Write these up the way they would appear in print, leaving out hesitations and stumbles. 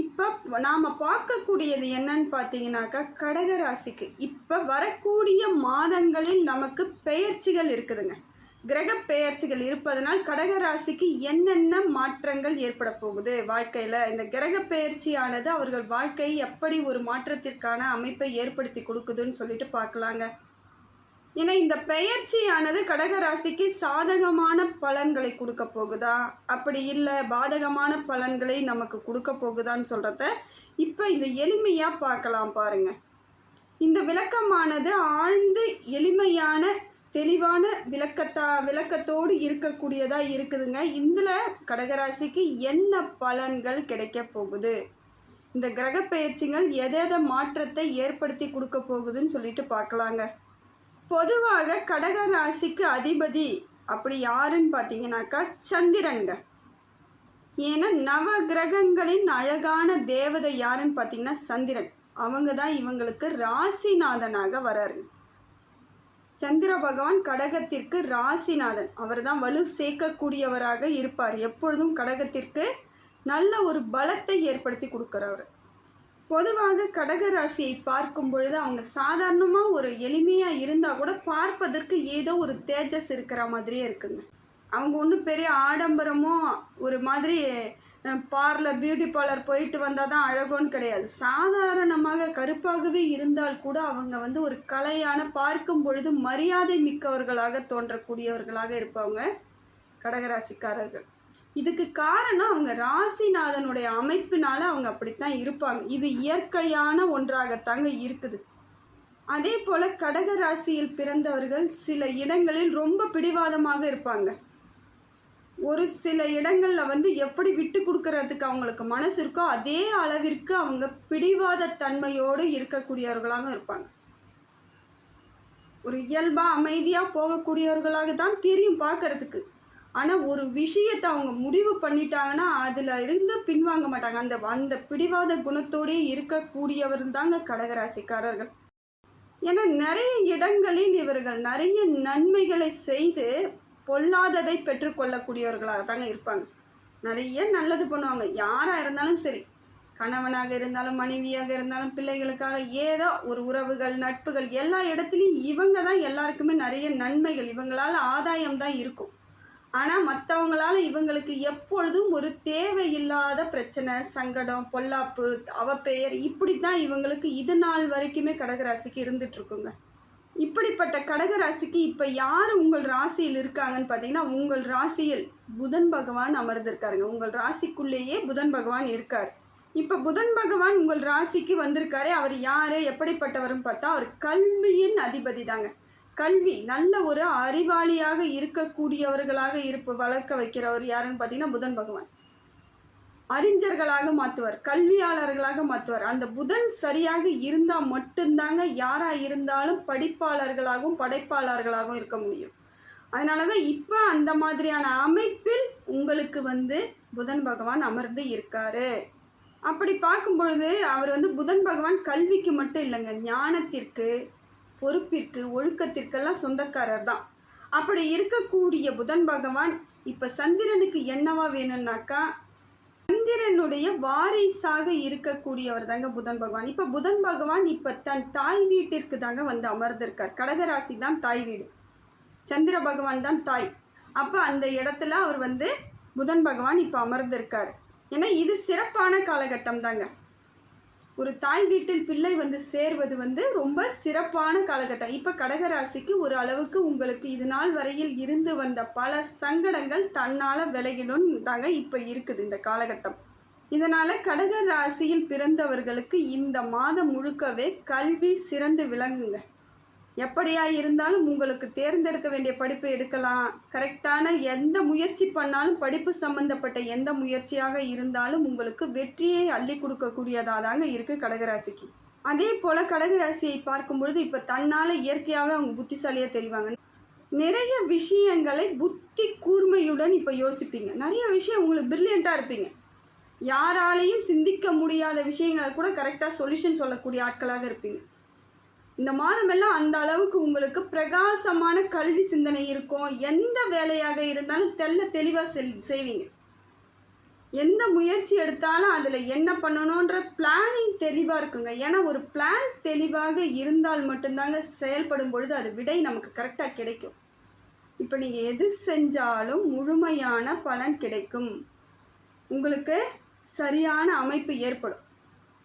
இப்போ நாம் பார்க்கக்கூடியது என்னன்னு பார்த்தீங்கன்னாக்கா, கடக ராசிக்கு இப்போ வரக்கூடிய மாதங்களில் நமக்கு பெயர்ச்சிகள் இருக்குதுங்க. கிரக பெயர்ச்சிகள் இருப்பதனால் கடக ராசிக்கு என்னென்ன மாற்றங்கள் ஏற்பட போகுது வாழ்க்கையில், இந்த கிரக பெயர்ச்சியானது அவர்கள் வாழ்க்கையை எப்படி ஒரு மாற்றத்திற்கான அமைப்பை ஏற்படுத்தி கொடுக்குதுன்னு சொல்லிட்டு பார்க்கலாங்க. ஏன்னா இந்த பெயர்ச்சியானது கடகராசிக்கு சாதகமான பலன்களை கொடுக்க போகுதா, அப்படி இல்லை பாதகமான பலன்களை நமக்கு கொடுக்க போகுதான்னு சொல்கிறத இப்போ இந்த எளிமையாக பார்க்கலாம் பாருங்க. இந்த விளக்கமானது ஆழ்ந்து எளிமையான தெளிவான விளக்கத்தோடு இருக்கக்கூடியதாக இருக்குதுங்க. இதில் கடகராசிக்கு என்ன பலன்கள் கிடைக்க போகுது, இந்த கிரக பெயர்ச்சிகள் எதை மாற்றத்தை ஏற்படுத்தி கொடுக்க போகுதுன்னு சொல்லிட்டு பார்க்கலாங்க. பொதுவாக கடக ராசிக்கு அதிபதி அப்படி யாருன்னு பார்த்தீங்கன்னாக்கா சந்திரன்க. ஏன்னா நவ கிரகங்களின் அழகான தேவதை யாருன்னு பார்த்தீங்கன்னா சந்திரன். அவங்க தான் இவங்களுக்கு ராசிநாதனாக வராரு. சந்திர பகவான் கடகத்திற்கு ராசிநாதன். அவர் தான் வலு சேர்க்கக்கூடியவராக இருப்பார். எப்பொழுதும் கடகத்திற்கு நல்ல ஒரு பலத்தை ஏற்படுத்தி கொடுக்குறவர். பொதுவாக கடக ராசியை பார்க்கும் பொழுது அவங்க சாதாரணமாக ஒரு எளிமையாக இருந்தால் கூட பார்ப்பதற்கு ஏதோ ஒரு தேஜஸ் இருக்கிற மாதிரியே இருக்குங்க. அவங்க ஒன்றும் பெரிய ஆடம்பரமோ ஒரு மாதிரி பியூட்டி பார்லர் போயிட்டு வந்தால் தான் அழகோன்னு கிடையாது. சாதாரணமாக கருப்பாகவே இருந்தால் கூட அவங்க ஒரு கலையான பார்க்கும் பொழுது மரியாதை மிக்கவர்களாக தோன்றக்கூடியவர்களாக இருப்பவங்க கடகராசிக்காரர்கள். இதுக்கு காரணம் அவங்க ராசிநாதனுடைய அமைப்பினால அவங்க அப்படித்தான் இருப்பாங்க. இது இயற்கையான ஒன்றாகத்தாங்க இருக்குது. அதே போல் கடக ராசியில் பிறந்தவர்கள் சில இடங்களில் ரொம்ப பிடிவாதமாக இருப்பாங்க. ஒரு சில இடங்களில் எப்படி விட்டு கொடுக்கறதுக்கு அவங்களுக்கு மனசு இருக்கோ அதே அளவிற்கு அவங்க பிடிவாத தன்மையோடு இருக்கக்கூடியவர்களாக இருப்பாங்க. ஒரு இயல்பாக அமைதியாக போகக்கூடியவர்களாக தான் தெரியும் பார்க்கறதுக்கு. ஆனால் ஒரு விஷயத்தை அவங்க முடிவு பண்ணிட்டாங்கன்னா அதில் இருந்து பின்வாங்க மாட்டாங்க. அந்த பிடிவாத குணத்தோடே இருக்கக்கூடியவர்கள் தாங்க கடகராசிக்காரர்கள். ஏன்னா நிறைய இடங்களில் இவர்கள் நிறைய நன்மைகளை செய்து பொல்லாததை பெற்றுக்கொள்ளக்கூடியவர்களாக தாங்க இருப்பாங்க. நிறைய நல்லது பண்ணுவாங்க. யாராக இருந்தாலும் சரி, கணவனாக இருந்தாலும் மனைவியாக இருந்தாலும் பிள்ளைகளுக்காக ஏதோ ஒரு உறவுகள் நட்புகள் எல்லா இடத்துலையும் இவங்க தான் எல்லாருக்குமே நிறைய நன்மைகள், இவங்களால் ஆதாயம் தான் இருக்கும். ஆனால் மற்றவங்களால் இவங்களுக்கு எப்பொழுதும் ஒரு தேவையில்லாத பிரச்சனை, சங்கடம், பொல்லாப்பு, அவப்பெயர் இப்படி தான் இவங்களுக்கு இது நாள் வரைக்குமே கடகராசிக்கு இருந்துகிட்ருக்குங்க. இப்படிப்பட்ட கடகராசிக்கு இப்போ யார் உங்கள் ராசியில் இருக்காங்கன்னு பார்த்தீங்கன்னா, உங்கள் ராசியில் புதன் பகவான் அமர்ந்திருக்காருங்க. உங்கள் ராசிக்குள்ளேயே புதன் பகவான் இருக்கார். இப்போ புதன் பகவான் உங்கள் ராசிக்கு வந்திருக்காரு. அவர் யார், எப்படிப்பட்டவர்னு பார்த்தா அவர் கல்வியின் அதிபதி தாங்க. கல்வி நல்ல ஒரு அறிவாளியாக இருக்கக்கூடியவர்களாக வளர்க்க வைக்கிறவர் யாருன்னு பார்த்தீங்கன்னா புதன் பகவான். அறிஞர்களாக மாற்றுவார், கல்வியாளர்களாக மாற்றுவார். அந்த புதன் சரியாக இருந்தால் மட்டும்தாங்க யாராக இருந்தாலும் படிப்பாளர்களாகவும் படைப்பாளர்களாகவும் இருக்க முடியும். அதனால தான் இப்போ அந்த மாதிரியான அமைப்பில் உங்களுக்கு புதன் பகவான் அமர்ந்து இருக்காரு. அப்படி பார்க்கும் பொழுது அவர் புதன் பகவான் கல்விக்கு மட்டும் இல்லைங்க, ஞானத்திற்கு, பொறுப்பிற்கு, ஒழுக்கத்திற்கெல்லாம் சொந்தக்காரர் தான். அப்படி இருக்கக்கூடிய புதன் பகவான் இப்போ சந்திரனுக்கு என்னவா வேணும்னாக்கா சந்திரனுடைய வாரிசாக இருக்கக்கூடியவர் தாங்க புதன் பகவான். இப்போ புதன் பகவான் இப்போ தன் தாய் வீட்டிற்கு தாங்க அமர்ந்திருக்கார். கடகராசி தான் தாய் வீடு, சந்திர பகவான் தான் தாய். அப்போ அந்த இடத்துல அவர் புதன் பகவான் இப்போ அமர்ந்திருக்கார். ஏன்னா இது சிறப்பான காலகட்டம் தாங்க. ஒரு தாய் வீட்டில் பிள்ளை சேர்வது ரொம்ப சிறப்பான காலகட்டம். இப்போ கடகராசிக்கு ஒரு அளவுக்கு உங்களுக்கு இது நாள் வரையில் இருந்து வந்த பல சங்கடங்கள் தன்னால் விலகிடும் தாங்க இப்போ இருக்குது இந்த காலகட்டம். இதனால் கடகராசியில் பிறந்தவர்களுக்கு இந்த மாதம் முழுக்கவே கல்வி சிறந்து விளங்குங்க. எப்படியா இருந்தாலும் உங்களுக்கு தேர்ந்தெடுக்க வேண்டிய படிப்பை எடுக்கலாம். கரெக்டான எந்த முயற்சி பண்ணாலும் படிப்பு சம்பந்தப்பட்ட எந்த முயற்சியாக இருந்தாலும் உங்களுக்கு வெற்றியை அள்ளி கொடுக்கக்கூடியதாக தாங்க இருக்குது கடகராசிக்கு. அதே போல் கடகராசியை பார்க்கும் பொழுது இப்போ தன்னால் இயற்கையாகவே அவங்க புத்திசாலியாக தெரிவாங்க. நிறைய விஷயங்களை புத்தி கூர்மையுடன் இப்போ யோசிப்பீங்க. நிறைய விஷயம் உங்களுக்கு பிரில்லியண்ட்டாக இருப்பீங்க. யாராலையும் சிந்திக்க முடியாத விஷயங்களை கூட கரெக்டாக சொல்யூஷன் சொல்லக்கூடிய ஆட்களாக இருப்பீங்க. இந்த மாதமெல்லாம் அந்த அளவுக்கு உங்களுக்கு பிரகாசமான கல்வி சிந்தனை இருக்கும். எந்த வேலையாக இருந்தாலும் தெளிவாக செய்வீங்க. எந்த முயற்சி எடுத்தாலும் அதில் என்ன பண்ணணுன்ற பிளானிங் தெளிவாக இருக்குங்க. ஏன்னா ஒரு பிளான் தெளிவாக இருந்தால் மட்டும்தாங்க செயல்படும் பொழுது அது விடை நமக்கு கரெக்டாக கிடைக்கும். இப்போ நீங்கள் எது செஞ்சாலும் முழுமையான பலன் கிடைக்கும். உங்களுக்கு சரியான அமைப்பு ஏற்படும்.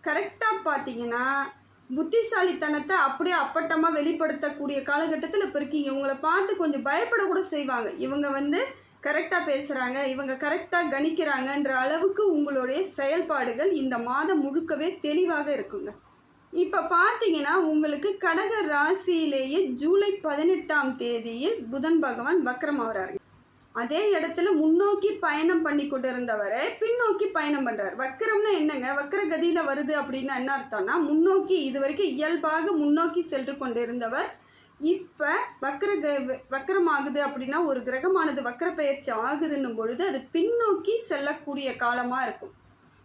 கரெக்டாக பார்த்தீங்கன்னா புத்திசாலித்தனத்தை அப்படியே அப்பட்டமாக வெளிப்படுத்தக்கூடிய காலகட்டத்தில் இப்போ இருக்கீங்க. உங்களை பார்த்து கொஞ்சம் பயப்படக்கூட செய்வாங்க. இவங்க கரெக்டாக பேசுகிறாங்க, இவங்க கரெக்டாக கணிக்கிறாங்கன்ற அளவுக்கு உங்களுடைய செயல்பாடுகள் இந்த மாதம் முழுக்கவே தெளிவாக இருக்குங்க. இப்போ பார்த்தீங்கன்னா உங்களுக்கு கடக ராசியிலேயே ஜூலை 18ஆம் தேதியில் புதன் பகவான் வக்ரம் ஆகிறாரு. அதே இடத்துல முன்னோக்கி பயணம் பண்ணி கொண்டு இருந்தவரை பின்னோக்கி பயணம் பண்ணுறார். வக்கரம்னா என்னங்க? வக்கர கதியில் வருது அப்படின்னா என்ன அர்த்தம்னா முன்னோக்கி இது வரைக்கும் இயல்பாக முன்னோக்கி சென்று கொண்டு இருந்தவர் இப்போ வக்கரம் ஆகுது அப்படின்னா ஒரு கிரகமானது வக்கர பயிற்சி ஆகுதுன்னும் பொழுது அது பின்னோக்கி செல்லக்கூடிய காலமாக இருக்கும்.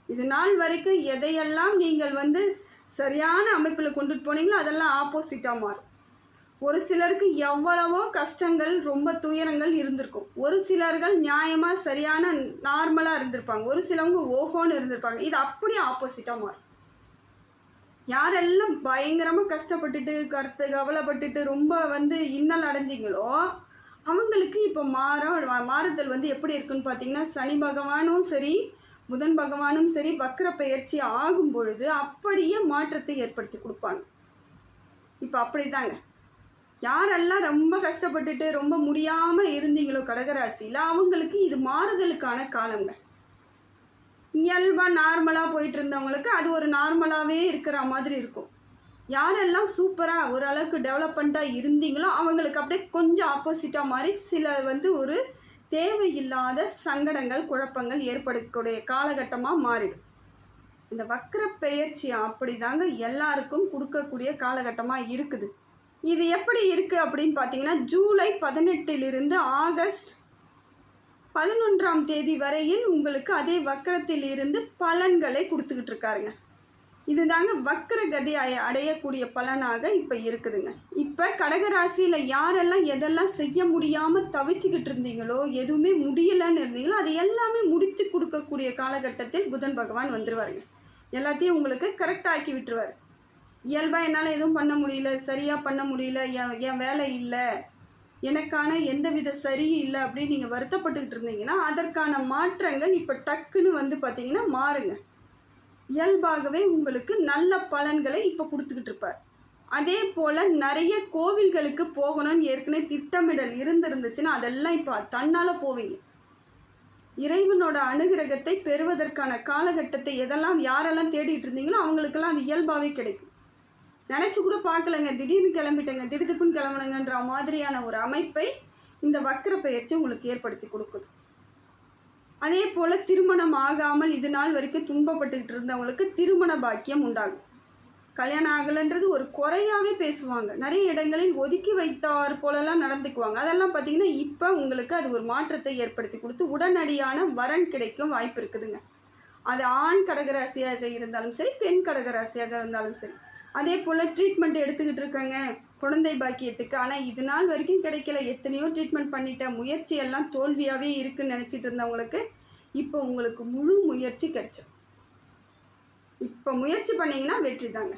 இது நாள் வரைக்கும் எதையெல்லாம் நீங்கள் சரியான அமைப்பில் கொண்டுட்டு போனீங்களோ அதெல்லாம் ஆப்போசிட்டாக மாறும். ஒரு சிலருக்கு எவ்வளவோ கஷ்டங்கள் ரொம்ப துயரங்கள் இருந்திருக்கும். ஒரு சிலர்கள் நியாயமாக சரியான நார்மலாக இருந்திருப்பாங்க. ஒரு சிலவங்க ஓஹோன்னு இருந்திருப்பாங்க. இது அப்படியே ஆப்போசிட்டாக மாறும். யாரெல்லாம் பயங்கரமாக கஷ்டப்பட்டுட்டு கவலைப்பட்டுட்டு ரொம்ப இன்னல் அடைஞ்சிங்களோ அவங்களுக்கு இப்போ மாறுதல் எப்படி இருக்குன்னு பார்த்தீங்கன்னா சனி பகவானும் சரி புதன் பகவானும் சரி வக்ர பயிற்சி ஆகும் பொழுது அப்படியே மாற்றத்தை ஏற்படுத்தி கொடுப்பாங்க. இப்போ அப்படிதாங்க. யாரெல்லாம் ரொம்ப கஷ்டப்பட்டுட்டு ரொம்ப முடியாமல் இருந்தீங்களோ கடகராசியில் அவங்களுக்கு இது மாறுதலுக்கான காலங்க. இயல்பாக நார்மலாக போயிட்டு இருந்தவங்களுக்கு அது ஒரு நார்மலாகவே இருக்கிற மாதிரி இருக்கும். யாரெல்லாம் சூப்பராக ஓரளவுக்கு டெவலப்மெண்ட்டாக இருந்தீங்களோ அவங்களுக்கு அப்படியே கொஞ்சம் ஆப்போசிட்டாக மாதிரி சில ஒரு தேவையில்லாத சங்கடங்கள் குழப்பங்கள் ஏற்படக்கூடிய காலகட்டமாக மாறிடும். இந்த வக்ர பெயர்ச்சி அப்படி தாங்க எல்லாருக்கும் கொடுக்கக்கூடிய காலகட்டமாக இருக்குது. இது எப்படி இருக்குது அப்படின்னு பார்த்தீங்கன்னா ஜூலை 18 ஆகஸ்ட் 11ஆம் தேதி வரையில் உங்களுக்கு அதே வக்கரத்தில் இருந்து பலன்களை கொடுத்துக்கிட்டு இருக்காருங்க. இது தாங்க வக்கர கதி அடையக்கூடிய பலனாக இப்போ இருக்குதுங்க. இப்போ கடகராசியில் யாரெல்லாம் எதெல்லாம் செய்ய முடியாமல் தவிச்சுக்கிட்டு இருந்தீங்களோ எதுவுமே முடியலைன்னு இருந்தீங்களோ அது எல்லாமே முடித்து கொடுக்கக்கூடிய காலகட்டத்தில் புதன் பகவான் வந்துடுவாருங்க. எல்லாத்தையும் உங்களுக்கு கரெக்டாக்கி விட்டுருவார். இயல்பாக என்னால் எதுவும் பண்ண முடியல, சரியாக பண்ண முடியல, என் வேலை இல்லை, எனக்கான எந்தவித சரியும் இல்லை அப்படின்னு நீங்கள் வருத்தப்பட்டுக்கிட்டு இருந்தீங்கன்னா அதற்கான மாற்றங்கள் இப்போ டக்குன்னு பார்த்தீங்கன்னா மாறுங்க. இயல்பாகவே உங்களுக்கு நல்ல பலன்களை இப்போ கொடுத்துக்கிட்டு இருப்பார். அதே போல் நிறைய கோவில்களுக்கு போகணும்னு ஏற்கனவே திட்டமிடல் இருந்துச்சுன்னா அதெல்லாம் இப்போ தன்னால் போவீங்க. இறைவனோட அனுகிரகத்தை பெறுவதற்கான காலகட்டத்தை யாரெல்லாம் தேடிட்டு இருந்தீங்களோ அவங்களுக்கெல்லாம் அது இயல்பாகவே கிடைக்கும். நினச்சி கூட பார்க்கலங்க, திடீர்னு கிளம்பிட்டேங்க, திடுப்புன்னு கிளம்புனங்கன்ற மாதிரியான ஒரு அமைப்பை இந்த வக்ர பெயர்ச்சி உங்களுக்கு ஏற்படுத்தி கொடுக்குது. அதே போல் திருமணம் ஆகாமல் இது நாள் வரைக்கும் துன்பப்பட்டுக்கிட்டு இருந்தவங்களுக்கு திருமண பாக்கியம் உண்டாகும். கல்யாணம் ஆகலைன்றது ஒரு குறையாகவே பேசுவாங்க. நிறைய இடங்களில் ஒதுக்கி வைத்தார் போலலாம் நடந்துக்குவாங்க. அதெல்லாம் பார்த்திங்கன்னா இப்போ உங்களுக்கு அது ஒரு மாற்றத்தை ஏற்படுத்தி கொடுத்து உடனடியான வரன் கிடைக்கும் வாய்ப்பு இருக்குதுங்க. அது ஆண் கடகராசியாக இருந்தாலும் சரி, பெண் கடகராசியாக இருந்தாலும் சரி. அதே போல் ட்ரீட்மெண்ட் எடுத்துக்கிட்டு இருக்காங்க குழந்தை பாக்கியத்துக்கு, ஆனால் இது நாள் வரைக்கும் கிடைக்கல, எத்தனையோ ட்ரீட்மெண்ட் பண்ணிட்டேன், முயற்சி எல்லாம் தோல்வியாகவே இருக்குன்னு நினச்சிட்டு இருந்தவங்களுக்கு இப்போ உங்களுக்கு முழு முயற்சி கிடைச்சோம். இப்போ முயற்சி பண்ணிங்கன்னா வெற்றி தாங்க.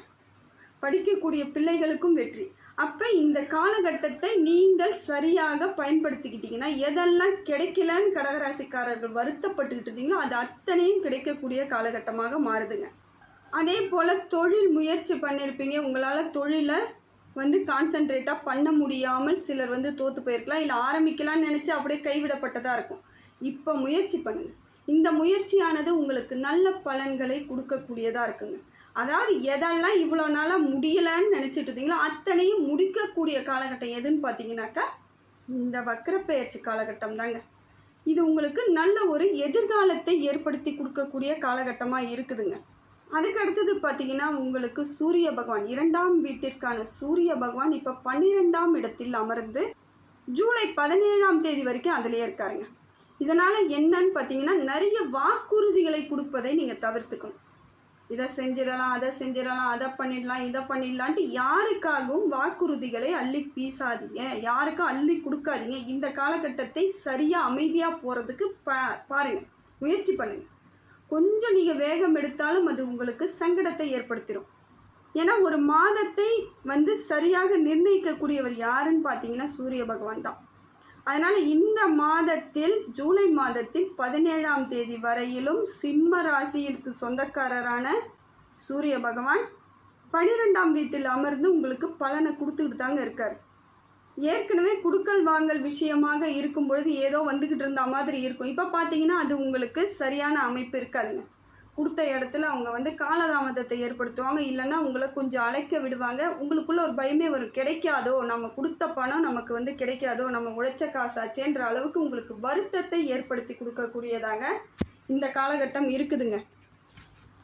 படிக்கக்கூடிய பிள்ளைகளுக்கும் வெற்றி. அப்போ இந்த காலகட்டத்தை நீங்கள் சரியாக பயன்படுத்திக்கிட்டிங்கன்னா எதெல்லாம் கிடைக்கலன்னு கடகராசிக்காரர்கள் வருத்தப்பட்டுக்கிட்டு இருந்தீங்களோ அது அத்தனையும் கிடைக்கக்கூடிய காலகட்டமாக மாறுதுங்க. அதே போல் தொழில் முயற்சி பண்ணியிருப்பீங்க, உங்களால் தொழிலை கான்சன்ட்ரேட்டாக பண்ண முடியாமல் சிலர் தோற்று போயிருக்கலாம், இல்லை ஆரம்பிக்கலான்னு நினச்சி அப்படியே கைவிடப்பட்டதாக இருக்கும். இப்போ முயற்சி பண்ணுங்கள். இந்த முயற்சியானது உங்களுக்கு நல்ல பலன்களை கொடுக்கக்கூடியதாக இருக்குங்க. அதாவது எதெல்லாம் இவ்வளோ நாளாக முடியலைன்னு நினச்சிட்டு இருந்தீங்களோ அத்தனையும் முடிக்கக்கூடிய காலகட்டம் எதுன்னு பார்த்தீங்கன்னாக்கா இந்த வக்ரப்பெயர்ச்சி காலகட்டம் தாங்க. இது உங்களுக்கு நல்ல ஒரு எதிர்காலத்தை ஏற்படுத்தி கொடுக்கக்கூடிய காலகட்டமாக இருக்குதுங்க. அதுக்கு அடுத்தது பார்த்தீங்கன்னா உங்களுக்கு சூரிய பகவான் 2ஆம் வீட்டிற்கான சூரிய பகவான் இப்போ 12ஆம் இடத்தில் அமர்ந்து ஜூலை 17ஆம் தேதி வரைக்கும் அதிலே இருக்காருங்க. இதனால் என்னன்னு பார்த்தீங்கன்னா நிறைய வாக்குறுதிகளை கொடுப்பதை நீங்கள் தவிர்த்துக்கணும். இதை செஞ்சிடலாம், அதை செஞ்சிடலாம், அதை பண்ணிடலாம், இதை பண்ணிடலான்ட்டு யாருக்காகவும் வாக்குறுதிகளை அள்ளி வீசாதீங்க, யாருக்கும் அள்ளி கொடுக்காதீங்க. இந்த காலகட்டத்தை சரியாக அமைதியாக போகிறதுக்கு பாருங்கள், முயற்சி பண்ணுங்கள். கொஞ்சம் நீங்கள் வேகம் எடுத்தாலும் அது உங்களுக்கு சங்கடத்தை ஏற்படுத்திடும். ஏன்னா ஒரு மாதத்தை சரியாக நிர்ணயிக்கக்கூடியவர் யாருன்னு பார்த்தீங்கன்னா சூரிய பகவான் தான். அதனால் இந்த மாதத்தில் ஜூலை மாதத்தில் 17ஆம் தேதி வரையிலும் சிம்ம ராசியிற்கு சொந்தக்காரரான சூரிய பகவான் 12ஆம் வீட்டில் அமர்ந்து உங்களுக்கு பலனை கொடுத்துக்கிட்டு தாங்க இருக்கார். ஏற்கனவே குடுக்கல் வாங்கல் விஷயமாக இருக்கும் பொழுது ஏதோ வந்துக்கிட்டு இருந்த மாதிரி இருக்கும். இப்போ பார்த்தீங்கன்னா அது உங்களுக்கு சரியான அமைப்பு இருக்காதுங்க. கொடுத்த இடத்துல அவங்க காலதாமதத்தை ஏற்படுத்துவாங்க, இல்லைன்னா உங்களை கொஞ்சம் அழைக்க விடுவாங்க. உங்களுக்குள்ள ஒரு பயமே வரும், கிடைக்காதோ, நம்ம கொடுத்த பணம் நமக்கு கிடைக்காதோ, நம்ம உழைச்ச காசாச்சேன்ற அளவுக்கு உங்களுக்கு வருத்தத்தை ஏற்படுத்தி கொடுக்கக்கூடியதாக இந்த காலகட்டம் இருக்குதுங்க.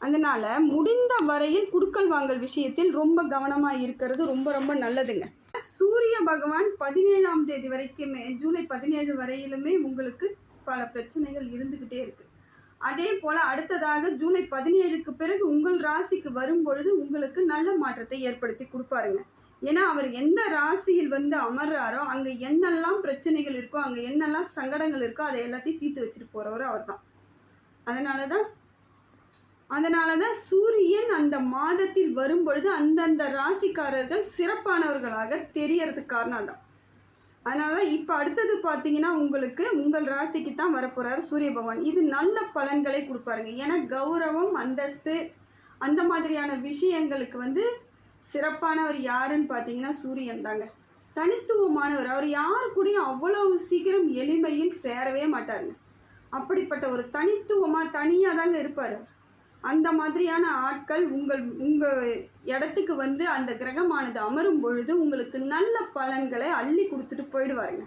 அதனால் முடிந்த வரையில் குடுக்கல் வாங்கல் விஷயத்தில் ரொம்ப கவனமாக இருக்கிறது ரொம்ப ரொம்ப நல்லதுங்க. சூரிய பகவான் 17ஆம் தேதி வரைக்குமே, ஜூலை 17 வரையிலுமே உங்களுக்கு பல பிரச்சனைகள் இருந்துக்கிட்டே இருக்குது. அதே போல் அடுத்ததாக ஜூலை 17க்கு பிறகு உங்கள் ராசிக்கு வரும்பொழுது உங்களுக்கு நல்ல மாற்றத்தை ஏற்படுத்தி கொடுப்பாருங்க. ஏன்னா அவர் எந்த ராசியில் அமர்றாரோ அங்கே என்னெல்லாம் பிரச்சனைகள் இருக்கோ, அங்கே என்னெல்லாம் சங்கடங்கள் இருக்கோ அதை எல்லாத்தையும் தீர்த்து வச்சுட்டு போகிறவர் அவர் தான். அதனால தான் சூரியன் அந்த மாதத்தில் வரும்பொழுது அந்தந்த ராசிக்காரர்கள் சிறப்பானவர்களாக தெரியறதுக்கு காரணம் தான். அதனால தான் இப்போ அடுத்தது பார்த்தீங்கன்னா உங்களுக்கு உங்கள் ராசிக்கு தான் வரப்போகிறார் சூரிய பகவான். இது நல்ல பலன்களை கொடுப்பாருங்க. ஏன்னா கௌரவம், அந்தஸ்து, அந்த மாதிரியான விஷயங்களுக்கு சிறப்பானவர் யாருன்னு பார்த்தீங்கன்னா சூரியன் தாங்க. தனித்துவமானவர். அவர் யாரு கூடயும் அவ்வளவு சீக்கிரம் எளிமையில் சேரவே மாட்டாருங்க. அப்படிப்பட்ட ஒரு தனியாக தாங்க இருப்பார். அந்த மாதிரியான ஆட்கள் உங்கள் இடத்துக்கு அந்த கிரகமானது அமரும் பொழுது உங்களுக்கு நல்ல பலன்களை அள்ளி கொடுத்துட்டு போயிடுவாருங்க.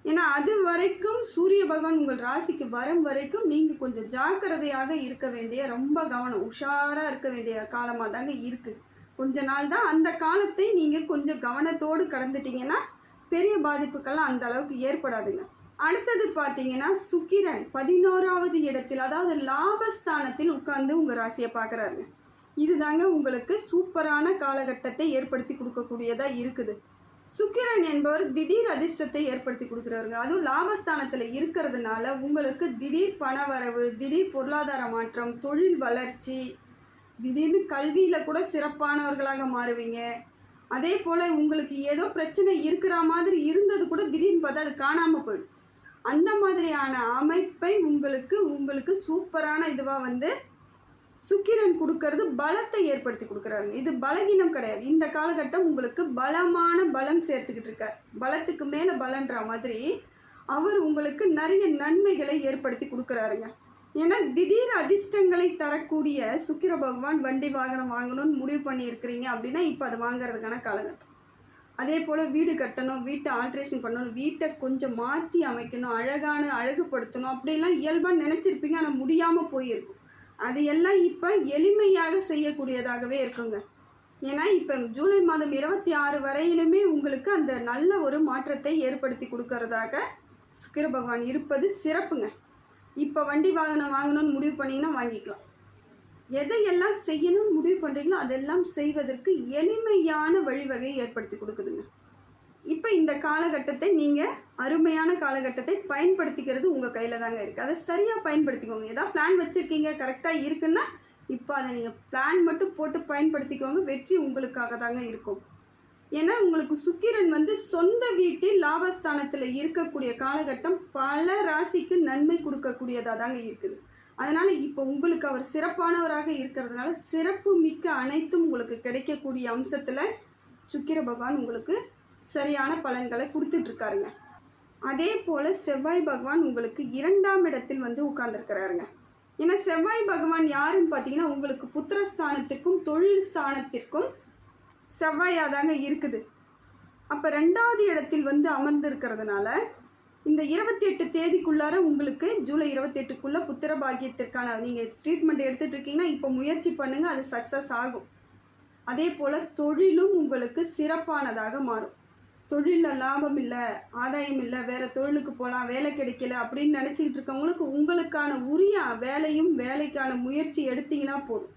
ஏன்னா அது வரைக்கும் சூரிய பகவான் உங்கள் ராசிக்கு வரும் வரைக்கும் நீங்கள் கொஞ்சம் ஜாக்கிரதையாக இருக்க வேண்டிய, ரொம்ப கவனம் உஷாராக இருக்க வேண்டிய காலமாக தாங்க இருக்குது. கொஞ்ச நாள் தான் அந்த காலத்தை நீங்கள் கொஞ்சம் கவனத்தோடு கடந்துட்டிங்கன்னா பெரிய பாதிப்புக்கெல்லாம் அந்த அளவுக்கு ஏற்படாதுங்க. அடுத்தது பார்த்தீங்கன்னா சுக்கிரன் 11ஆவது இடத்தில், அதாவது லாபஸ்தானத்தில் உட்கார்ந்து உங்கள் ராசியை பார்க்குறாருங்க. இது தாங்க உங்களுக்கு சூப்பரான காலகட்டத்தை ஏற்படுத்தி கொடுக்கக்கூடியதாக இருக்குது. சுக்கிரன் என்பவர் திடீர் அதிர்ஷ்டத்தை ஏற்படுத்தி கொடுக்குறாருங்க. அதுவும் லாபஸ்தானத்தில் இருக்கிறதுனால உங்களுக்கு திடீர் பணவரவு, திடீர் பொருளாதார மாற்றம், தொழில் வளர்ச்சி, திடீர்னு கல்வியில் கூட சிறப்பானவர்களாக மாறுவீங்க. அதே போல் உங்களுக்கு ஏதோ பிரச்சனை இருக்கிற மாதிரி இருந்தது கூட திடீர்னு பார்த்தா அது காணாமல் போயிடும். அந்த மாதிரியான அமைப்பை உங்களுக்கு சூப்பரான இதுவாக சுக்கிரன் கொடுக்கறது பலத்தை ஏற்படுத்தி கொடுக்குறாருங்க. இது பலகீனம் கிடையாது. இந்த காலகட்டம் உங்களுக்கு பலம் சேர்த்துக்கிட்டு இருக்கார். பலத்துக்கு மேலே பலன்ற மாதிரி அவர் உங்களுக்கு நிறைய நன்மைகளை ஏற்படுத்தி கொடுக்குறாருங்க. ஏன்னா திடீர் அதிர்ஷ்டங்களை தரக்கூடிய சுக்கிர பகவான் வண்டி வாகனம் வாங்கணும்னு முடிவு பண்ணியிருக்கிறீங்க அப்படின்னா இப்போ அதை வாங்கிறதுக்கான காலகட்டம். அதே போல் வீடு கட்டணும், வீட்டை ஆல்ட்ரேஷன் பண்ணணும், வீட்டை கொஞ்சம் மாற்றி அமைக்கணும், அழகுபடுத்தணும் அப்படிலாம் இயல்பாக நினச்சிருப்பீங்க. ஆனால் முடியாமல் போயிருக்கும். அது எல்லாம் இப்போ எளிமையாக செய்யக்கூடியதாகவே இருக்குங்க. ஏன்னா இப்போ ஜூலை மாதம் 26 வரையிலுமே உங்களுக்கு அந்த நல்ல ஒரு மாற்றத்தை ஏற்படுத்தி கொடுக்கறதாக சுக்கிர பகவான் இருப்பது சிறப்புங்க. இப்போ வண்டி வாகனம் வாங்கணும்னு முடிவு பண்ணிங்கன்னா வாங்கிக்கலாம். எதையெல்லாம் செய்யணும்னு முடிவு பண்ணுறீங்களோ அதெல்லாம் செய்வதற்கு எளிமையான வழிவகையை ஏற்படுத்தி கொடுக்குதுங்க. இப்போ இந்த காலகட்டத்தை நீங்கள் அருமையான காலகட்டத்தை பயன்படுத்திக்கிறது உங்கள் கையில் தாங்க இருக்குது. அதை சரியாக பயன்படுத்திக்கோங்க. ஏதாவது பிளான் வச்சுருக்கீங்க, கரெக்டாக இருக்குன்னா இப்போ அதை நீங்கள் பிளான் மட்டும் போட்டு பயன்படுத்திக்கோங்க. வெற்றி உங்களுக்காக தாங்க இருக்கும். ஏன்னா உங்களுக்கு சுக்கிரன் சொந்த வீட்டில் லாபஸ்தானத்தில் இருக்கக்கூடிய காலகட்டம் பல ராசிக்கு நன்மை கொடுக்கக்கூடியதாக தாங்க இருக்குது. அதனால் இப்போ உங்களுக்கு அவர் சிறப்பானவராக இருக்கிறதுனால சிறப்பு மிக்க அனைத்தும் உங்களுக்கு கிடைக்கக்கூடிய அம்சத்தில் சுக்கிர பகவான் உங்களுக்கு சரியான பலன்களை கொடுத்துட்ருக்காருங்க. அதே போல் செவ்வாய் பகவான் உங்களுக்கு 2ஆம் இடத்தில் உட்கார்ந்துருக்கிறாருங்க. ஏன்னா செவ்வாய் பகவான் யாருன்னு பார்த்தீங்கன்னா உங்களுக்கு புத்திரஸ்தானத்திற்கும் தொழில் ஸ்தானத்திற்கும் செவ்வாயாக தாங்க இருக்குது. அப்போ 2வது இடத்தில் அமர்ந்திருக்கிறதுனால இந்த 28 தேதிக்குள்ளார உங்களுக்கு ஜூலை 28க்குள்ளே புத்திர பாக்கியத்திற்கான நீங்கள் ட்ரீட்மெண்ட் எடுத்துகிட்டு இருக்கீங்கன்னா இப்போ முயற்சி பண்ணுங்கள், அது சக்ஸஸ் ஆகும். அதே போல் தொழிலும் உங்களுக்கு சிறப்பானதாக மாறும். தொழிலில் லாபம் இல்லை, ஆதாயம் இல்லை, வேறு தொழிலுக்கு போகலாம், வேலை கிடைக்கல அப்படின்னு நினச்சிக்கிட்டு இருக்கவங்களுக்கு உங்களுக்கான உரிய வேலையும் வேலைக்கான முயற்சி எடுத்திங்கன்னா போதும்.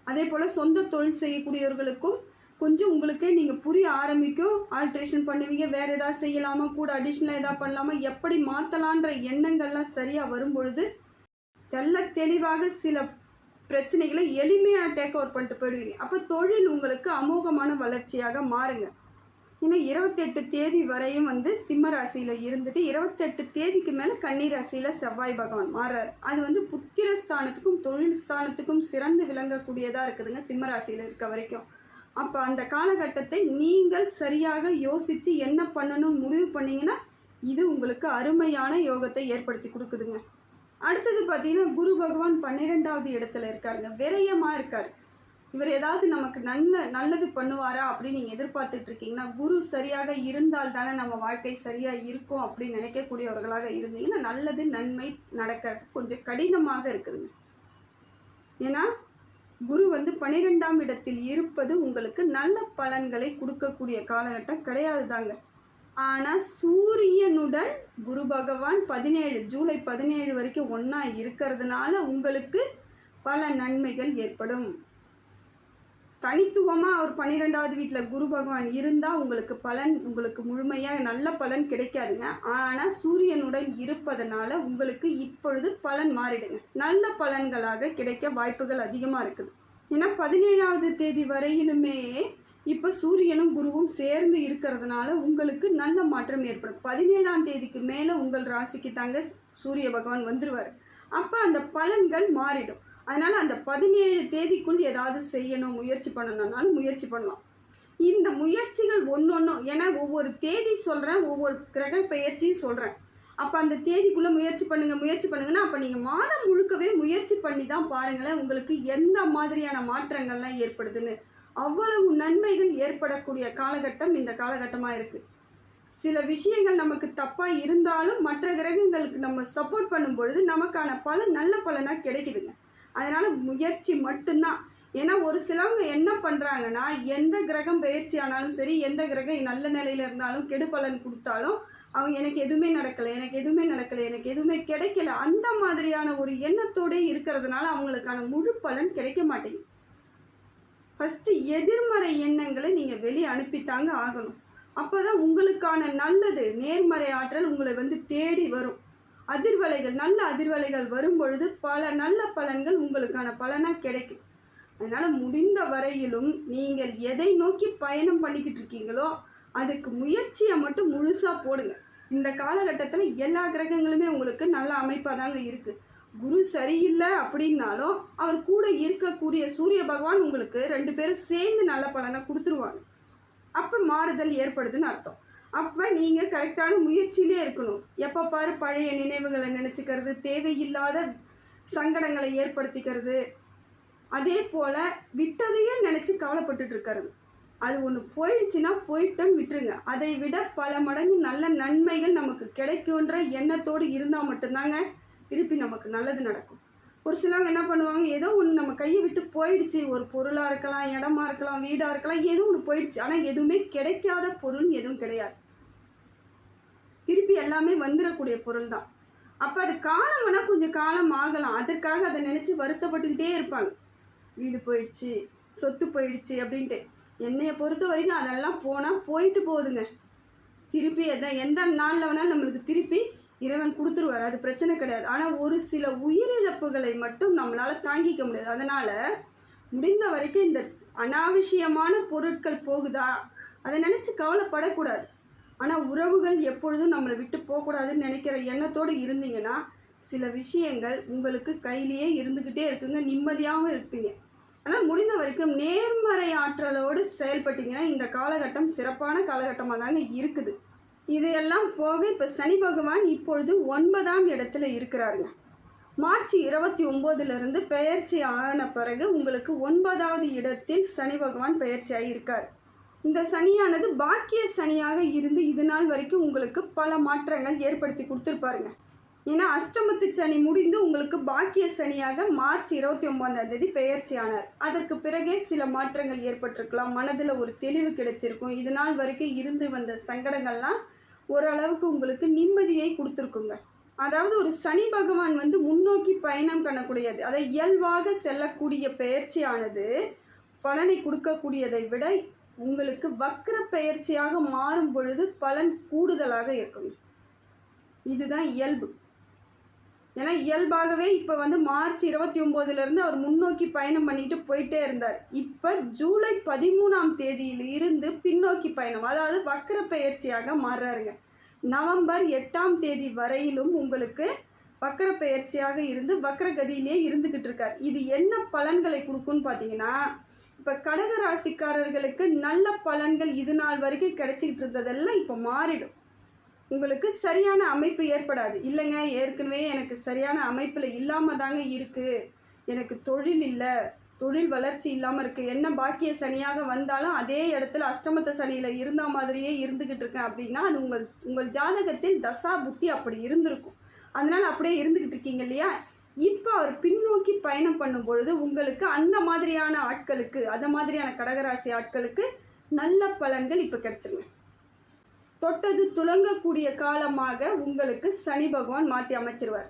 அதே போல் சொந்த தொழில் செய்யக்கூடியவர்களுக்கும் கொஞ்சம் உங்களுக்கே நீங்கள் புரிய ஆரம்பிக்கும். ஆல்ட்ரேஷன் பண்ணுவீங்க, வேறு எதாவது செய்யலாமா, கூட அடிஷ்னலாக எதாவது பண்ணலாமா, எப்படி மாற்றலான்ற எண்ணங்கள்லாம் சரியாக வரும்பொழுது தெளிவாக சில பிரச்சனைகளை எளிமையாக டேக் ஓவர் பண்ணிட்டு போயிடுவீங்க. அப்போ தொழில் உங்களுக்கு அமோகமான வளர்ச்சியாக மாறுங்க. ஏன்னா 28 தேதி வரையும் சிம்ம ராசியில் இருந்துட்டு 28 தேதிக்கு மேலே கன்னி ராசியில் செவ்வாய் பகவான் மாறுறார். அது புத்திர ஸ்தானத்துக்கும் தொழில் ஸ்தானத்துக்கும் சிறந்து விளங்கக்கூடியதாக இருக்குதுங்க சிம்ம ராசியில் இருக்க வரைக்கும். அப்போ அந்த காலகட்டத்தை நீங்கள் சரியாக யோசித்து என்ன பண்ணணும்னு முடிவு பண்ணிங்கன்னா இது உங்களுக்கு அருமையான யோகத்தை ஏற்படுத்தி கொடுக்குதுங்க. அடுத்தது பார்த்தீங்கன்னா குரு பகவான் 12வது இடத்துல இருக்காருங்க. விரயமாக இருக்கார். இவர் ஏதாவது நமக்கு நல்லது பண்ணுவாரா அப்படின்னு நீங்கள் எதிர்பார்த்துட்டு இருக்கீங்கன்னா, குரு சரியாக இருந்தால் தானே நம்ம வாழ்க்கை சரியாக இருக்கும் அப்படின்னு நினைக்கக்கூடியவர்களாக இருந்தீங்கன்னா நல்லது நன்மை நடக்கிறது கொஞ்சம் கடினமாக இருக்குதுங்க. ஏன்னா குரு 12ஆம் இடத்தில் இருப்பது உங்களுக்கு நல்ல பலன்களை கொடுக்கக்கூடிய காலகட்டம் கிடையாது தாங்க. ஆனால் சூரியனுடன் குரு பகவான் ஜூலை 17 வரைக்கும் ஒன்றா இருக்கிறதுனால உங்களுக்கு பல நன்மைகள் ஏற்படும். தனித்துவமாக அவர் 12வது வீட்டில் குரு பகவான் இருந்தால் உங்களுக்கு முழுமையாக நல்ல பலன் கிடைக்காதுங்க. ஆனால் சூரியனுடன் இருப்பதனால உங்களுக்கு இப்பொழுது பலன் மாறிடுங்க. நல்ல பலன்களாக கிடைக்க வாய்ப்புகள் அதிகமாக இருக்குது. ஏன்னா 17வது தேதி வரையிலுமே இப்போ சூரியனும் குருவும் சேர்ந்து இருக்கிறதுனால உங்களுக்கு நல்ல மாற்றம் ஏற்படும். 17ஆம் தேதிக்கு மேலே உங்கள் ராசிக்கு தாங்க சூரிய பகவான் வந்துடுவார். அப்போ அந்த பலன்கள் மாறிடும். அதனால் அந்த 17 தேதிக்குள் ஏதாவது செய்யணும் முயற்சி பண்ணணும்னாலும் முயற்சி பண்ணலாம். இந்த முயற்சிகள் ஒன்றும் ஏன்னா ஒவ்வொரு தேதி சொல்கிறேன், ஒவ்வொரு கிரக பெயர்ச்சியும் சொல்கிறேன். அப்போ அந்த தேதிக்குள்ளே முயற்சி பண்ணுங்கன்னா அப்போ நீங்கள் மாதம் முழுக்கவே முயற்சி பண்ணி தான் பாருங்களேன் உங்களுக்கு எந்த மாதிரியான மாற்றங்கள்லாம் ஏற்படுதுன்னு. அவ்வளவு நன்மைகள் ஏற்படக்கூடிய காலகட்டம் இந்த காலகட்டமாக இருக்குது. சில விஷயங்கள் நமக்கு தப்பாக இருந்தாலும் மற்ற கிரகங்களுக்கு நம்ம சப்போர்ட் பண்ணும் பொழுது நமக்கான பலன் நல்ல பலனாக கிடைக்குதுங்க. அதனால் முயற்சி மட்டும்தான். ஏன்னா ஒரு சிலவங்க என்ன பண்ணுறாங்கன்னா எந்த கிரகம் பயிற்சி ஆனாலும் சரி, எந்த கிரகம் நல்ல நிலையில் இருந்தாலும் கெடு பலன் கொடுத்தாலும் அவங்க எனக்கு எதுவுமே நடக்கலை, எனக்கு எதுவுமே கிடைக்கல, அந்த மாதிரியான ஒரு எண்ணத்தோடு இருக்கிறதுனால அவங்களுக்கான முழு பலன் கிடைக்க மாட்டேங்குது. ஃபஸ்ட்டு எதிர்மறை எண்ணங்களை நீங்கள் வெளியே அனுப்பித்தாங்க ஆகணும். அப்போ தான் உங்களுக்கான நல்லது நேர்மறை ஆற்றல் உங்களை தேடி வரும். நல்ல அதிர்வலைகள் வரும் பொழுது பல நல்ல பலன்கள் உங்களுக்கான பலனாக கிடைக்கும். அதனால் முடிந்த வரையிலும் நீங்கள் எதை நோக்கி பயணம் பண்ணிக்கிட்டு இருக்கீங்களோ அதுக்கு முயற்சியை மட்டும் முழுசாக போடுங்க. இந்த காலகட்டத்தில் எல்லா கிரகங்களுமே உங்களுக்கு நல்ல அமைப்பாக தாங்க இருக்குது. குரு சரியில்லை அப்படின்னாலும் அவர் கூட இருக்கக்கூடிய சூரிய பகவான் உங்களுக்கு 2 பேரும் சேர்ந்து நல்ல பலனை கொடுத்துருவாங்க. அப்போ மாறுதல் ஏற்படுதுன்னு அர்த்தம். அப்போ நீங்கள் கரெக்டான முயற்சியிலே இருக்கணும். எப்போ பாரு பழைய நினைவுகளை நினச்சிக்கிறது, தேவையில்லாத சங்கடங்களை ஏற்படுத்திக்கிறது, அதே போல் விட்டதையே நினச்சி கவலைப்பட்டுட்டு இருக்கிறது. அது ஒன்று போயிடுச்சுன்னா போயிட்டோன்னு விட்டுருங்க. அதை விட பல மடங்கு நல்ல நன்மைகள் நமக்கு கிடைக்குன்ற எண்ணத்தோடு இருந்தால் மட்டும்தாங்க திருப்பி நமக்கு நல்லது நடக்கும். ஒரு சிலவங்க என்ன பண்ணுவாங்க, ஏதோ ஒன்று நம்ம கையை விட்டு போயிடுச்சு, ஒரு பொருளாக இருக்கலாம், இடமா இருக்கலாம், வீடாக இருக்கலாம், ஏதோ ஒன்று போயிடுச்சு. ஆனால் எதுவுமே கிடைக்காத பொருள் எதுவும் கிடையாது. திருப்பி எல்லாமே வந்துடக்கூடிய பொருள் தான். அப்போ அது காலம்னா கொஞ்சம் காலம் ஆகலாம். அதற்காக அதை நினச்சி வருத்தப்பட்டுக்கிட்டே இருப்பாங்க. வீடு போயிடுச்சு, சொத்து போயிடுச்சு அப்படின்ட்டு. என்னையை பொறுத்த வரைக்கும் அதெல்லாம் போனால் போயிட்டு போகுதுங்க. திருப்பி எந்த நாளில் வேணாலும் நம்மளுக்கு திருப்பி இறைவன் கொடுத்துருவார். அது பிரச்சனை கிடையாது. ஆனால் ஒரு சில உயிரிழப்புகளை மட்டும் நம்மளால் தாங்கிக்க முடியாது. அதனால் முடிந்த வரைக்கும் இந்த அனாவசியமான பொருட்கள் போகுதா அதை நினச்சி கவலைப்படக்கூடாது. ஆனால் உறவுகள் எப்பொழுதும் நம்மளை விட்டு போகக்கூடாதுன்னு நினைக்கிற எண்ணத்தோடு இருந்தீங்கன்னா சில விஷயங்கள் உங்களுக்கு கையிலேயே இருந்துக்கிட்டே இருக்குங்க, நிம்மதியாகவும் இருப்பீங்க. ஆனால் முடிந்த வரைக்கும் நேர்மறை ஆற்றலோடு செயல்பட்டீங்கன்னா இந்த காலகட்டம் சிறப்பான காலகட்டமாக தாங்க இருக்குது. இதையெல்லாம் போக இப்போ சனி பகவான் இப்பொழுது 9ஆம் இடத்துல இருக்கிறாருங்க. மார்ச் 29 பெயர்ச்சி ஆன பிறகு உங்களுக்கு 9வது இடத்தில் சனி பகவான் பெயர்ச்சியாக இருக்கார். இந்த சனியானது பாக்கிய சனியாக இருந்து இது நாள் வரைக்கும் உங்களுக்கு பல மாற்றங்கள் ஏற்படுத்தி கொடுத்துருப்பாருங்க. ஏன்னா அஷ்டமத்து சனி முடிந்து உங்களுக்கு பாக்கிய சனியாக மார்ச் 29 பெயர்ச்சி ஆனார். அதற்கு பிறகே சில மாற்றங்கள் ஏற்பட்டிருக்கலாம், மனதில் ஒரு தெளிவு கிடைச்சிருக்கும். இது நாள் வரைக்கும் இருந்து வந்த சங்கடங்கள்லாம் ஓரளவுக்கு உங்களுக்கு நிம்மதியை கொடுத்துருக்குங்க. அதாவது ஒரு சனி பகவான் முன்னோக்கி பயணம் பண்ணக்கூடியது, அதை இயல்பாக செல்லக்கூடிய பெயர்ச்சியானது பலனை கொடுக்கக்கூடியதை விட உங்களுக்கு வக்ர பெயர்ச்சியாக மாறும் பொழுது பலன் கூடுதலாக இருக்குங்க. இதுதான் இயல்பு. ஏன்னா இயல்பாகவே இப்போ வந்து மார்ச் 29லேருந்து அவர் முன்னோக்கி பயணம் பண்ணிட்டு போயிட்டே இருந்தார். இப்போ ஜூலை 13ஆம் தேதியில் இருந்து பின்னோக்கி பயணம், அதாவது வக்ர பெயர்ச்சியாக மாறுறாருங்க. நவம்பர் 8ஆம் தேதி வரையிலும் உங்களுக்கு வக்ர பெயர்ச்சியாக இருந்து வக்ரகதியிலே இருந்துக்கிட்டு இருக்கார். இது என்ன பலன்களை கொடுக்குன்னு பார்த்தீங்கன்னா, இப்போ கடக ராசிக்காரர்களுக்கு நல்ல பலன்கள் இது நாள் வரைக்கும் கிடைச்சிக்கிட்டு இருந்ததெல்லாம் இப்போ மாறிடும். உங்களுக்கு சரியான அமைப்பு ஏற்படாது. இல்லைங்க, ஏற்கனவே எனக்கு சரியான அமைப்பில் இல்லாமல் தாங்க இருக்குது, எனக்கு தொழில் இல்லை, தொழில் வளர்ச்சி இல்லாமல் இருக்குது, என்ன பாக்கிய சனியாக வந்தாலும் அதே இடத்துல அஷ்டமத்த சனியில் இருந்த மாதிரியே இருந்துக்கிட்டு இருக்கேன் அப்படின்னா, அது உங்கள் ஜாதகத்தில் தசா புத்தி அப்படி இருந்திருக்கும். அதனால் அப்படியே இருந்துக்கிட்டு இருக்கீங்க இல்லையா? இப்போ அவர் பின்னோக்கி பயணம் பண்ணும் பொழுது உங்களுக்கு அந்த மாதிரியான ஆட்களுக்கு, அந்த மாதிரியான கடகராசி ஆட்களுக்கு நல்ல பலன்கள் இப்போ கிடைச்சிருங்க. தொட்டது துலங்கக்கூடிய காலமாக உங்களுக்கு சனி பகவான் மாற்றி அமைச்சிருவார்.